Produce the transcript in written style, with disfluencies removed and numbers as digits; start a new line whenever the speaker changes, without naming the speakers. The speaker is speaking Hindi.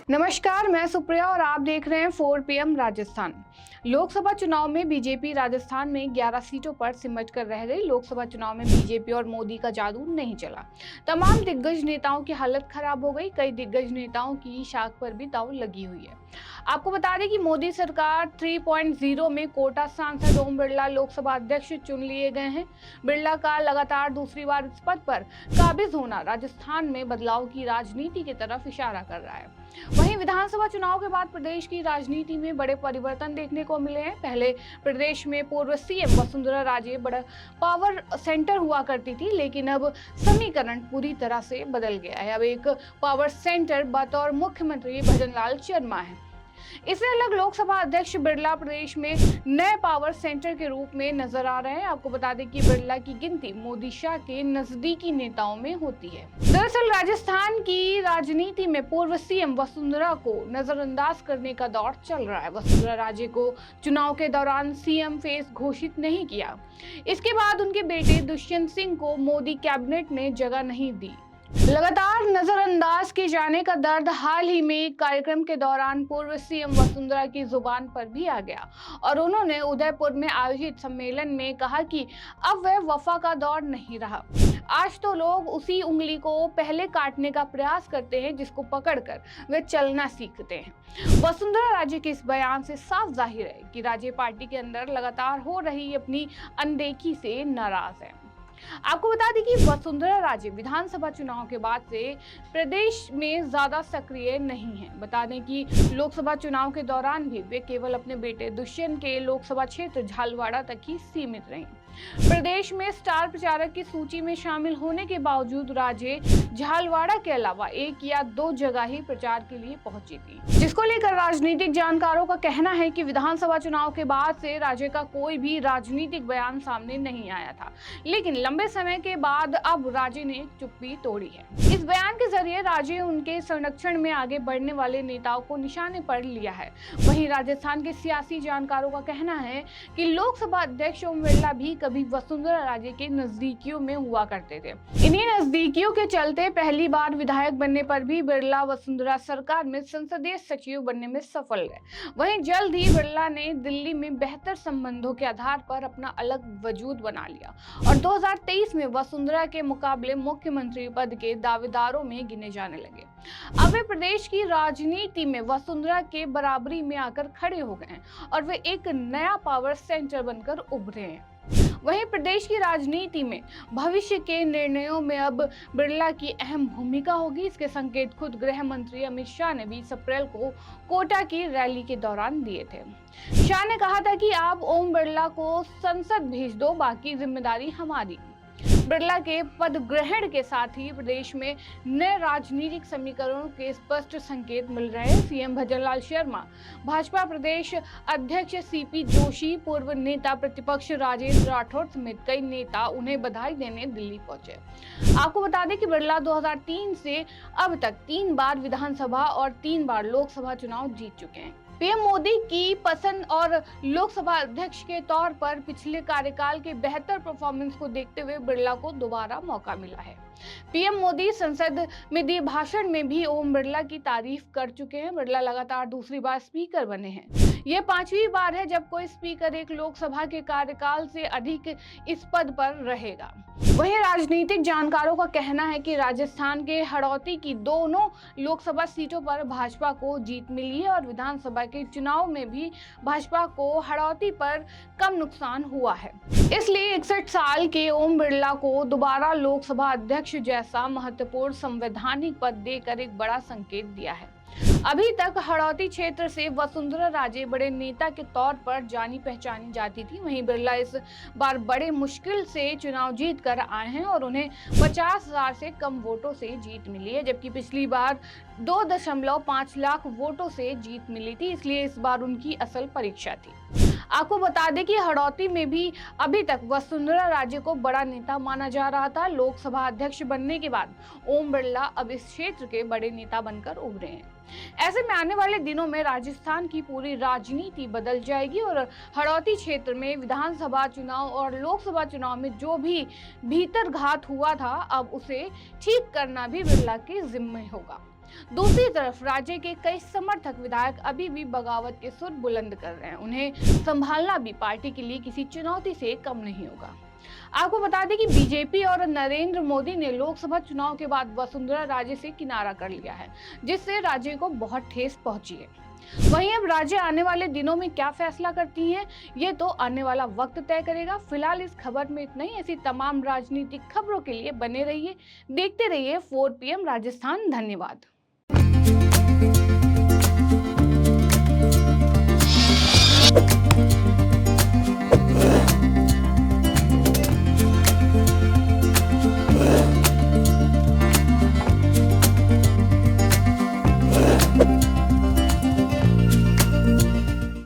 नमस्कार, मैं सुप्रिया और आप देख रहे हैं 4 PM राजस्थान। लोकसभा चुनाव में बीजेपी राजस्थान में 11 सीटों पर सिमट कर रह गई। लोकसभा चुनाव में बीजेपी और मोदी का जादू नहीं चला। तमाम दिग्गज नेताओं की हालत खराब हो गई। कई दिग्गज नेताओं की साख पर भी दांव लगी हुई है। आपको बता दें कि मोदी सरकार 3.0 में कोटा सांसद ओम बिरला लोकसभा अध्यक्ष चुन लिए गए हैं। बिरला का लगातार दूसरी बार इस पद पर काबिज होना राजस्थान में बदलाव की राजनीति की तरफ इशारा कर रहा है। वहीं विधानसभा चुनाव के बाद प्रदेश की राजनीति में बड़े परिवर्तन देखने को मिले हैं। पहले प्रदेश में पूर्व सीएम वसुंधरा राजे बड़ा पावर सेंटर हुआ करती थी, लेकिन अब समीकरण पूरी तरह से बदल गया है। अब एक पावर सेंटर बतौर मुख्यमंत्री भजनलाल शर्मा है। इससे अलग लोकसभा अध्यक्ष बिरला प्रदेश में नए पावर सेंटर के रूप में नजर आ रहे हैं। आपको बता दें कि बिरला की गिनती मोदी शाह के नजदीकी नेताओं में होती है। दरअसल राजस्थान की राजनीति में पूर्व सीएम वसुंधरा को नजरअंदाज करने का दौर चल रहा है। वसुंधरा राजे को चुनाव के दौरान सीएम फेस घोषित नहीं किया। इसके बाद उनके बेटे दुष्यंत सिंह को मोदी कैबिनेट ने जगह नहीं दी। लगातार नजरअंदाज किए जाने का दर्द हाल ही में एक कार्यक्रम के दौरान पूर्व सीएम वसुंधरा की जुबान पर भी आ गया और उन्होंने उदयपुर में आयोजित सम्मेलन में कहा कि अब वह वफा का दौर नहीं रहा। आज तो लोग उसी उंगली को पहले काटने का प्रयास करते हैं जिसको पकड़कर वे चलना सीखते हैं। वसुंधरा राजे के इस बयान से साफ जाहिर है कि राजे पार्टी के अंदर लगातार हो रही अपनी अनदेखी से नाराज है। आपको बता दें कि वसुंधरा राजे विधानसभा चुनाव के बाद से प्रदेश में ज्यादा सक्रिय नहीं है। बता दें कि लोकसभा चुनाव के दौरान भी वे केवल अपने बेटे दुष्यंत के लोकसभा क्षेत्र झालवाड़ा तक ही सीमित रहीं। प्रदेश में स्टार प्रचारक की सूची में शामिल होने के बावजूद राजे झालवाड़ा के अलावा एक या दो जगह ही प्रचार के लिए पहुंची थी, जिसको लेकर राजनीतिक जानकारों का कहना है कि विधानसभा चुनाव के बाद से राजे का कोई भी राजनीतिक बयान सामने नहीं आया था, लेकिन लंबे समय के बाद अब राजे ने चुप्पी तोड़ी है। इस बयान के जरिए राजे उनके संरक्षण में आगे बढ़ने वाले नेताओं को निशाने पर लिया है। वहीं राजस्थान के सियासी जानकारों का कहना है कि लोकसभा अध्यक्ष ओम बिरला भी कभी वसुंधरा राजे के नजदीकियों में हुआ करते थे। इन्हीं नजदीकियों के चलते पहली बार विधायक बनने पर भी बिरला वसुंधरा सरकार में संसदीय सचिव बनने में सफल रहे। वहीं जल्द ही बिरला ने दिल्ली में बेहतर संबंधों के आधार पर अपना अलग वजूद बना लिया और 2023 में वसुंधरा के मुकाबले मुख्यमंत्री पद के दावेदारों में गिने जाने लगे। अब वे प्रदेश की राजनीति में वसुंधरा के बराबरी में आकर खड़े हो गए और वे एक नया पावर सेंटर बनकर उभरे हैं। वहीं प्रदेश की राजनीति में भविष्य के निर्णयों में अब बिरला की अहम भूमिका होगी। इसके संकेत खुद गृह मंत्री अमित शाह ने 20 अप्रैल को कोटा की रैली के दौरान दिए थे। शाह ने कहा था कि आप ओम बिरला को संसद भेज दो, बाकी जिम्मेदारी हमारी। बिरला के पद ग्रहण के साथ ही प्रदेश में नए राजनीतिक समीकरणों के स्पष्ट संकेत मिल रहे हैं। सीएम भजनलाल शर्मा, भाजपा प्रदेश अध्यक्ष सीपी जोशी, पूर्व नेता प्रतिपक्ष राजेंद्र राठौड़ समेत कई नेता उन्हें बधाई देने दिल्ली पहुंचे। आपको बता दें कि बिरला 2003 से अब तक 3 बार विधानसभा और 3 बार लोकसभा चुनाव जीत चुके हैं। पीएम मोदी की पसंद और लोकसभा अध्यक्ष के तौर पर पिछले कार्यकाल के बेहतर परफॉर्मेंस को देखते हुए बिरला को दोबारा मौका मिला है। पीएम मोदी संसद में दिए भाषण में भी ओम बिरला की तारीफ कर चुके हैं। बिरला लगातार दूसरी बार स्पीकर बने हैं। यह 5वीं बार है जब कोई स्पीकर एक लोकसभा के कार्यकाल से अधिक इस पद पर रहेगा। वहीं राजनीतिक जानकारों का कहना है कि राजस्थान के हड़ौती की दोनों लोकसभा सीटों पर भाजपा को जीत मिली है और विधानसभा के चुनाव में भी भाजपा को हड़ौती पर कम नुकसान हुआ है। इसलिए 61 साल के ओम बिरला को दोबारा लोकसभा अध्यक्ष जैसा महत्वपूर्ण संवैधानिक पद देकर एक बड़ा संकेत दिया है। अभी तक हड़ौती क्षेत्र से वसुंधरा राजे बड़े नेता के तौर पर जानी पहचानी जाती थी। वहीं बिरला इस बार बड़े मुश्किल से चुनाव जीत कर आए हैं और उन्हें 50,000 से कम वोटों से जीत मिली है, जबकि पिछली बार 2.5 लाख वोटों से जीत मिली थी। इसलिए इस बार उनकी असल परीक्षा थी। आपको बता दें कि हड़ौती में भी अभी तक वसुंधरा राजे को बड़ा नेता माना जा रहा था। लोकसभा अध्यक्ष बनने के बाद ओम बिरला अब इस क्षेत्र के बड़े नेता बनकर उभरे हैं। ऐसे में आने वाले दिनों में राजस्थान की पूरी राजनीति बदल जाएगी और हड़ौती क्षेत्र में विधानसभा चुनाव और लोकसभा चुनाव में जो भी भीतर घात हुआ था, अब उसे ठीक करना भी बिरला के जिम्मे होगा। दूसरी तरफ राज्य के कई समर्थक विधायक अभी भी बगावत के सुर बुलंद कर रहे हैं। उन्हें संभालना भी पार्टी के लिए किसी चुनौती से कम नहीं होगा। आपको बता दें कि बीजेपी और नरेंद्र मोदी ने लोकसभा चुनाव के बाद वसुंधरा राजे से किनारा कर लिया है, जिससे राज्य को बहुत ठेस पहुंची है। वहीं अब राज्य आने वाले दिनों में क्या फैसला करती हैं, ये तो आने वाला वक्त तय करेगा। फिलहाल इस खबर में इतना ही। ऐसी तमाम राजनीतिक खबरों के लिए बने रहिए, देखते रहिए 4 PM राजस्थान। धन्यवाद।